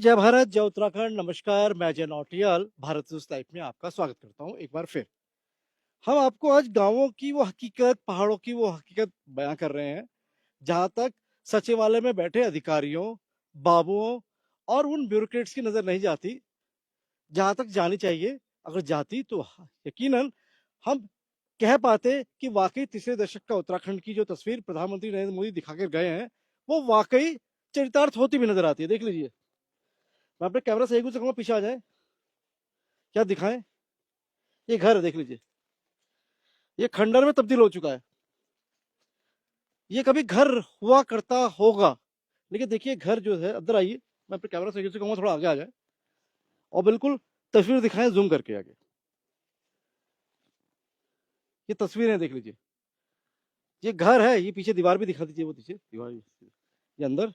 जय भारत, जय उत्तराखंड। नमस्कार, मैं अजय नौटियाल भारत न्यूज़ लाइव में आपका स्वागत करता हूं एक बार फिर। हम आपको आज गाँवों की वो हकीकत, पहाड़ों की वो हकीकत बयां कर रहे हैं, जहां तक सचिवालय में बैठे अधिकारियों, बाबुओं और उन ब्यूरोक्रेट्स की नजर नहीं जाती, जहां तक जानी चाहिए। अगर जाती तो यकीनन हम कह पाते कि वाकई तीसरे दशक का उत्तराखंड की जो तस्वीर प्रधानमंत्री नरेंद्र मोदी दिखा कर गए हैं, वो वाकई चरितार्थ होती भी नजर आती है। देख लीजिए, मैं अपने कैमरा से एक दूसरे को पीछे आ जाए, क्या दिखाएं। ये घर है, देख लीजिए, ये खंडर में तब्दील हो चुका है। ये कभी घर हुआ करता होगा, लेकिन देखिए घर जो है, अंदर आइए, मैं अपने कैमरा से कहूंगा थोड़ा आगे आ जाए और बिल्कुल तस्वीर दिखाएं जूम करके आगे। ये तस्वीरें देख लीजिए, ये घर है, ये पीछे दीवार भी दिखा दीजिए, वो पीछे दीवार, ये अंदर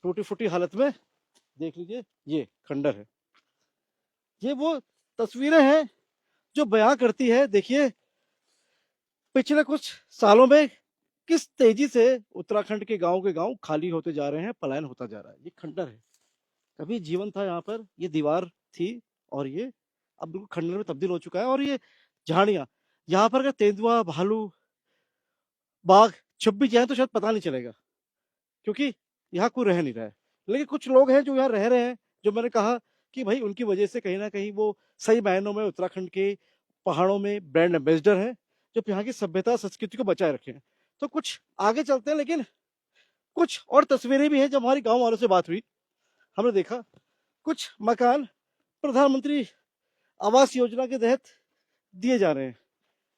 टूटी फूटी हालत में, देख लीजिए, ये खंडर है। ये वो तस्वीरें हैं जो बयां करती है, देखिए पिछले कुछ सालों में किस तेजी से उत्तराखंड के गांव खाली होते जा रहे हैं, पलायन होता जा रहा है। ये खंडर है, कभी जीवन था यहाँ पर, ये दीवार थी और ये अब बिल्कुल खंडर में तब्दील हो चुका है। और ये झाड़ियां, यहाँ पर अगर तेंदुआ, भालू, बाघ छुप भी जाए तो शायद पता नहीं चलेगा, क्योंकि यहाँ कोई रह नहीं रहा है। लेकिन कुछ लोग हैं जो यहाँ रह रहे हैं, जो मैंने कहा कि भाई उनकी वजह से कहीं ना कहीं वो सही मायनों में उत्तराखंड के पहाड़ों में ब्रांड एम्बेसडर हैं, जो यहाँ की सभ्यता संस्कृति को बचाए रखे हैं। तो कुछ आगे चलते हैं, लेकिन कुछ और तस्वीरें भी हैं। जब हमारी गांव वालों से बात हुई, हमने देखा कुछ मकान प्रधानमंत्री आवास योजना के तहत दिए जा रहे हैं,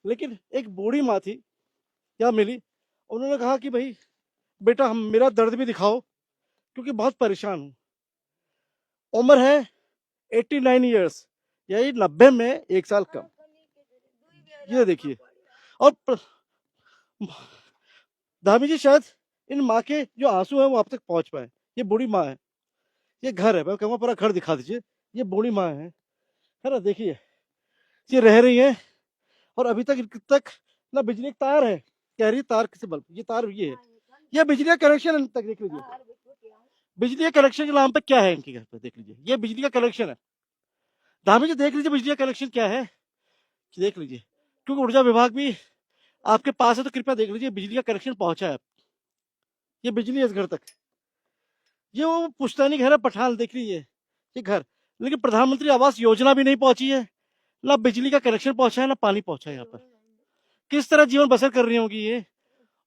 लेकिन एक बूढ़ी माँ थी, यहाँ मिली, उन्होंने कहा कि भाई बेटा, हम मेरा दर्द भी दिखाओ, क्योंकि बहुत परेशान हूँ। उम्र है 89 ईयर्स, यही 90 में एक साल कम। ये देखिए, और धामी जी, शायद इन माँ के जो आंसू हैं वो आप तक पहुंच पाए। ये बूढ़ी माँ है, ये घर है, मैं कहूँगा पूरा घर दिखा दीजिए। ये बूढ़ी माँ है ना, देखिए ये रह रही है, और अभी तक ना बिजली का तार है, कह रही तार किसे बल्ब, ये तार ये है, ये बिजली का कनेक्शन तक देख लीजिए। बिजली के कनेक्शन के नाम पे क्या है इनके घर पे, देख लीजिए, ये बिजली का कनेक्शन है। धामी जी देख लीजिए बिजली का कनेक्शन क्या है, देख लीजिए, क्योंकि ऊर्जा विभाग भी आपके पास है तो कृपया देख लीजिए बिजली का कनेक्शन पहुंचा है। ये बिजली है इस घर तक। ये वो पुश्तैनी घर है पठान, देख लीजिए ये घर, लेकिन प्रधानमंत्री आवास योजना भी नहीं पहुंची है, ना बिजली का कनेक्शन पहुंचा है, ना पानी पहुंचा है। यहाँ पर किस तरह जीवन बसर कर रही होगी ये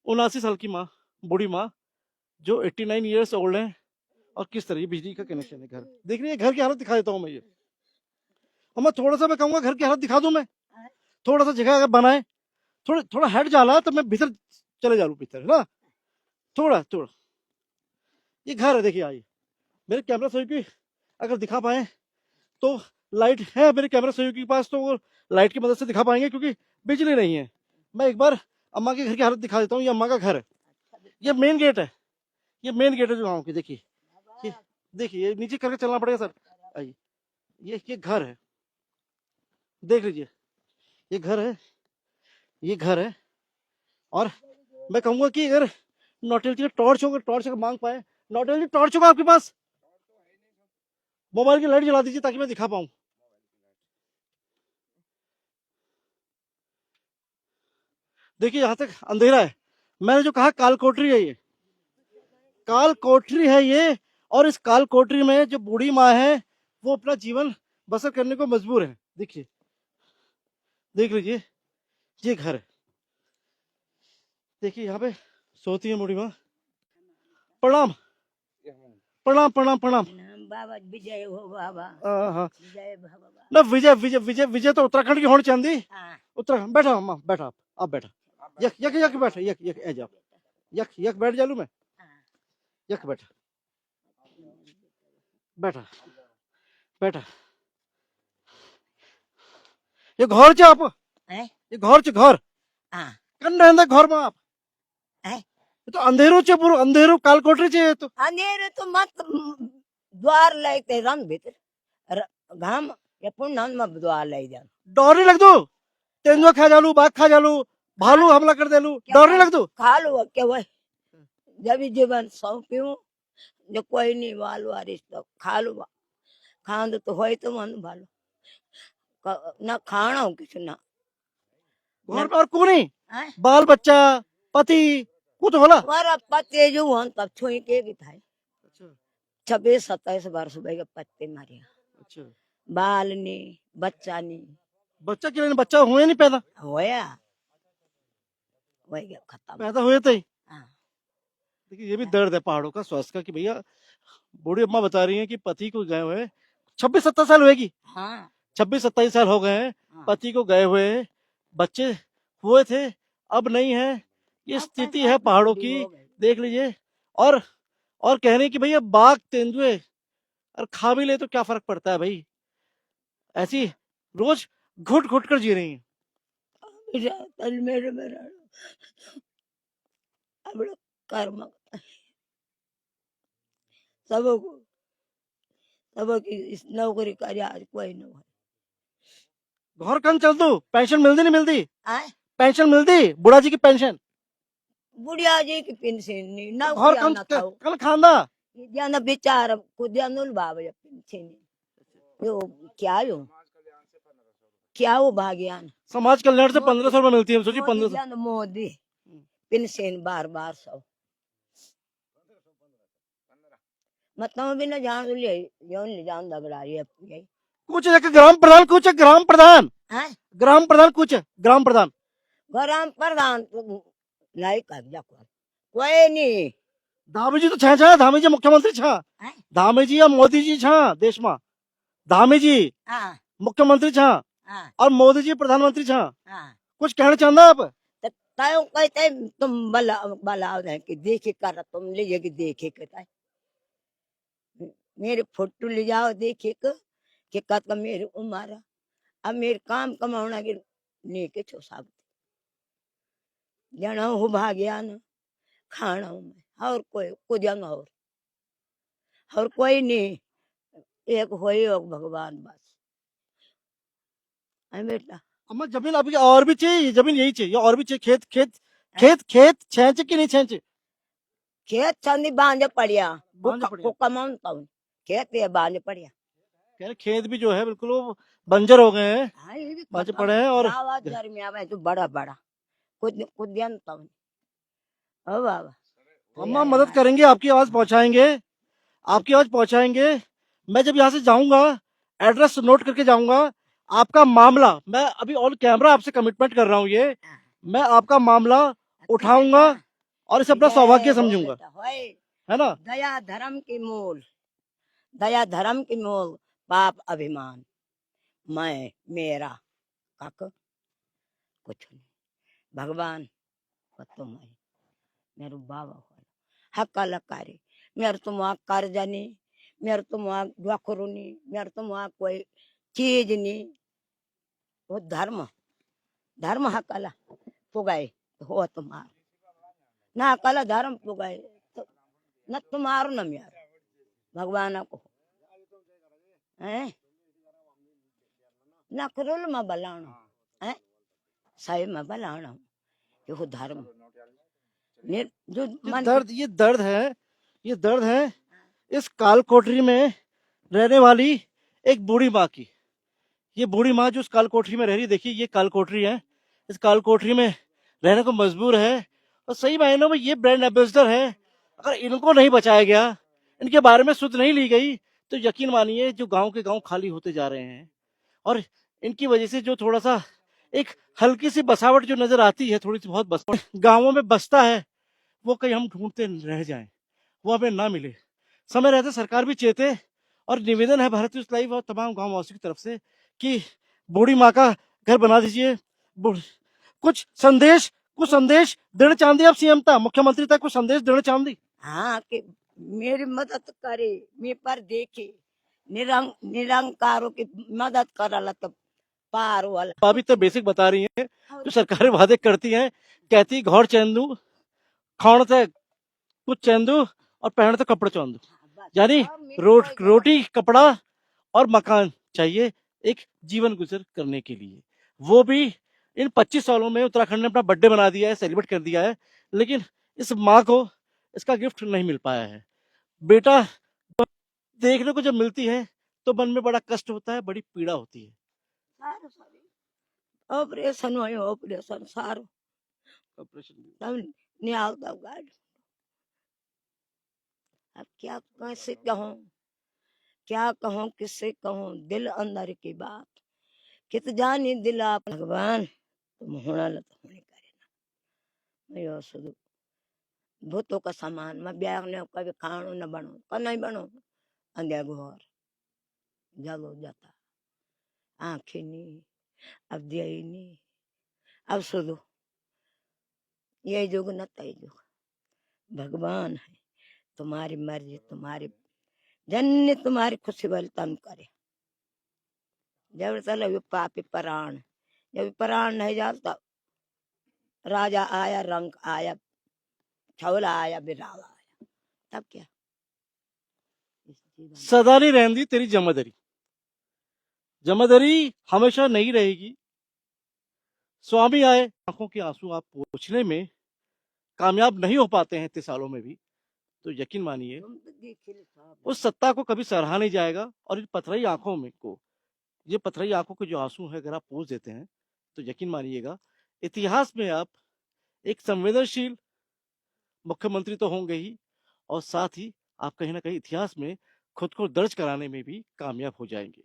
79 साल की माँ, बूढ़ी माँ, जो 89 ईयर्स ओल्ड है, और किस तरह ये बिजली का कनेक्शन है। घर देख रही है, घर की हालत दिखा देता हूँ मैं ये, और मैं थोड़ा सा, मैं कहूंगा घर की हालत दिखा दूं मैं, थोड़ा सा जगह अगर बनाए, थोड़ा थोड़ा हट जाला तो मैं भीतर चले जा भीतर, है ना, थोड़ा थोड़ा। ये घर है, देखिए आइए, मेरे कैमरा सहयोगी अगर दिखा पाए तो, लाइट है मेरे कैमरा सहयोगी के पास, तो वो लाइट की मदद से दिखा पाएंगे, क्योंकि बिजली नहीं है। मैं एक बार अम्मा के घर की हालत दिखा देता हूँ। ये अम्मा का घर है, ये मेन गेट है, ये मेन गेट है जो गाँव की। देखिए ये, देखिए ये नीचे करके चलना पड़ेगा सर, आइए, ये घर है, देख लीजिए, ये घर है, ये घर है। और मैं कहूंगा कि अगर नौटियाल जी का टॉर्च होगा, टॉर्च अगर मांग पाए, नौटियाल जी टॉर्च होगा आपके पास, मोबाइल की लाइट जला दीजिए ताकि मैं दिखा पाऊं। देखिए यहाँ तक अंधेरा है, मैंने जो कहा काल कोठरी है, ये काल कोठरी है ये, और इस काल कोठरी में जो बूढ़ी माँ है वो अपना जीवन बसर करने को मजबूर है। देखिए, देख लीजिए, ये घर है, देखिए यहाँ पे सोती है बूढ़ी माँ। प्रणाम प्रणाम प्रणाम प्रणाम। बाबा विजय हो बाबा, हाँ विजय भगवान। ना, विजय विजय विजय विजय तो उत्तराखंड की होनी चाहिए। हाँ, उत्तराखंड, बैठा अम्मा, बैठा आप बैठा, यक यक यक बैठा, यक यक ए जाओ, यक यक बैठ जालू मैं, हाँ। यक बैठा, बैठा बैठा। ये घर च आप, हैं? ये घर च घर, हाँ, कन रहंदा घर में आप, हैं? ये तो अंधेरो च, पूरा अंधेरो, काल कोठरी च, तो अंधेरे तो मत द्वार लेते रंग भीतर घाम या पुण्य में द्वार ले जा। डर नहीं लग दो, तेंदुआ खा जालू, बाघ खा जालू, भालू हमला कर देलू, डर नहीं लग दो। खा लो के वही जब जीवन सौंप्यू जो कोई नहीं वालो रिश्तो खा लो खांद तो होय तो मन भालो ना खाना हो किछ ना घर में और कौन नहीं? हैं? बाल बच्चा, पति, कुछ होला? हमारा पति जो हन तब छुई के भी था अच्छा 26-27 वर्ष भाई पत्ते मारिया अच्छा। बाल ने बच्चा ने बच्चा के लिए बच्चा हुए नहीं पैदा? होया वही खत्म पैदा हुए थे। हाँ देखिए ये भी दर्द है पहाड़ों का, स्वास्थ्य का, कि भैया बूढ़ी अम्मा बता रही हैं कि पति को गए हुए 26-27 साल हुएगी, हाँ 26-27 साल हो गए हैं, हाँ पति को गए हुए, बच्चे हुए थे, अब नहीं है। ये अब स्थिति पैसा है पहाड़ों बूढ़ी की, हो गई देख लीजिए। और और कह रहे हैं कि भैया बाघ तेंदुए और खा भी ले तो क्या फर्क पड़ता है भाई, ऐसी रोज घुट घुट कर जी रही हैं। तल मेरे मेरा अब कर्म सबको सबकी इस नौकरी करे आज कोई न हो घर कन चल तू, पेंशन मिलती नहीं मिलती? आए पेंशन मिलती बुढ़ा जी की पेंशन? बुढ़िया जी की पेंशन नहीं घर नौकरी कन ना था कन खांदा? जाना बेचारा को जानूल बाबा या पेंशन यो क्या यो क्या वो भाग्यान समाज कल्याण से 1500 रुपए मिलती है, सोचिए मोदी 1500। जान मोदी पेंशन बार सब मतलब भी ना जान ले योन ले जान दगड़ा ये यही कुछ एक ग्राम प्रधान, कुछ एक ग्राम प्रधान, हैं ग्राम प्रधान, कुछ ग्राम प्रधान। ग्राम प्रधान तो लाई कर जा कोई नहीं धामी जी तो छा धामी जी मुख्यमंत्री छा, हैं धामी जी या मोदी जी छा देश में, धामी जी हाँ मुख्यमंत्री छा हाँ और मोदी जी प्रधानमंत्री छा। हाँ कुछ कहना चाहता आप? तो ताऊ कहते तुम बला बला है कि देखे कर तुम ले ये कि देखे कहता है मेरे फोटो ले जाओ देखे कि कहता मेरे उम्र अब मेरे काम कमाना के नहीं के छो साहब जाना हो भाग्या न खाना हूं मैं और कोई को जाना और कोई नहीं एक होई और भगवान बस है बेटा अम्मा जमीन अभी और भी चाहिए, जमीन यही चाहिए और भी चाहिए? खेत खेत खेत खेत छेंचे कि नहीं छेंचे? खेत चंदी बांझ पड़िया बांझ पड़िया। को कमाऊंता हूँ खेत ये बांझ पड़िया कह रहे खेत भी जो है बिल्कुल वो बंजर हो गए हैं, हाँ ये भी बांझ खत्म पड़े हैं। और आवाज घर में आवे तो बड़ा बड़ा कुछ जानता हूँ ओ बाबा अम्मा मदद करेंगे, आपकी आवाज पहुंचाएंगे, आपकी आवाज पहुंचाएंगे। मैं जब यहाँ से जाऊंगा एड्रेस नोट करके जाऊंगा, आपका मामला, मैं अभी ऑन कैमरा आपसे कमिटमेंट कर रहा हूँ, ये मैं आपका मामला उठाऊंगा और इसे अपना सौभाग्य समझूंगा, है ना? दया धर्म की मूल दया धर्म की मूल पाप अभिमान मैं मेरा काक कुछ नहीं भगवान को तुम है मेरे बाबा हो हक्का लकारी मेरे तुम वहां कर्जा नहीं मेरे तुम वहां डॉक्टरू नहीं मेरे तुम वहां कोई चीज नहीं वो धर्म धर्म हकला पुगाए हो तुम्हार ना हकला धर्म पुगाए तो न तुम्हारो न मेरा भगवान को हैं नखरुल में बलाणो हैं सही में बलाणो यो धर्म जो मन ये दर्द है, ये दर्द है इस काल कोठरी में रहने वाली एक बूढ़ी माँ की। ये बूढ़ी माँ जो इस काल कोठरी में रह रही, देखिए ये काल कोठरी है, इस काल कोठरी में रहने को मजबूर है। और सही मायनों में ये ब्रांड एम्बेसडर है, अगर इनको नहीं बचाया गया, इनके बारे में सुध नहीं ली गई, तो यकीन मानिए जो गांव के गांव खाली होते जा रहे हैं। और इनकी वजह से जो थोड़ा सा एक हल्की सी बसावट जो नजर आती है, थोड़ी सी बहुत बसावट गाँवों में बसता है, वो कहीं हम ढूंढते रह जाएं, वो हमें ना मिले। समय रहते सरकार भी चेते। और निवेदन है भारत न्यूज़ लाइव और तमाम गांव वासियों की तरफ से कि बूढ़ी माँ का घर बना दीजिए। कुछ संदेश देना चाहती आप सीएम तक, मुख्यमंत्री तक कुछ संदेश देना चाहती? हाँ कि मेरी मदद करे मैं पर देखे निरंकारों की मदद करला तो पार वाला अभी तो बेसिक बता रही है, जो सरकारें वादे करती हैं, कहती घर चैंदू, खाण से कुछ चैंदू और पहन तो कपड़े चौंदू, यानी रोटी कपड़ा और मकान चाहिए एक जीवन गुजर करने के लिए। वो भी इन 25 सालों में उत्तराखंड ने अपना बर्थडे बना दिया है, सेलिब्रेट कर दिया है, लेकिन इस माँ को इसका गिफ्ट नहीं मिल पाया है। बेटा देखने को जब मिलती है तो मन में बड़ा कष्ट होता है, बड़ी पीड़ा होती है। सारो सारी ऑपरेशन हुयो ऑपरेशन सारो ऑपरेशन भी। तब निहाल तब गाड़ अब क्या कहूँ किससे कहूँ दिल अंदर की बात कित जानी दिल आप भगवान तुम होना लत होने करे ना मैं यो सुधु भूतों का समान मैं ब्याह ने कभी खाणो न बनो का नहीं बनो अंधे घोर जलो जाता आंखें नहीं अब दिया ही नहीं अब सुधु ये जुग न तय जुग भगवान है तुम्हारी मर्जी तुम्हारी जन्य तुम्हारी खुशी वाली तन करे जब चलो पापी प्राण जब प्राण नहीं जाता राजा आया रंग आया छौला आया बिराल आया तब क्या इस जीवन सदा नहीं रहती तेरी जमादरी, जमादरी हमेशा नहीं रहेगी। स्वामी आए, आंखों के आंसू आप पोंछने में कामयाब नहीं हो पाते हैं इतने सालों में भी, तो यकीन मानिए तुम तो देखिए साहब उस सत्ता को कभी सराहा नहीं जाएगा। और इन पथराई आंखों में को, ये पथराई आंखों के जो आंसू है अगर आप पोंछ देते हैं तो यकीन मानिएगा इतिहास में आप एक संवेदनशील मुख्यमंत्री तो होंगे ही, और साथ ही आप कहीं ना कहीं इतिहास में खुद को दर्ज कराने में भी कामयाब हो जाएंगे।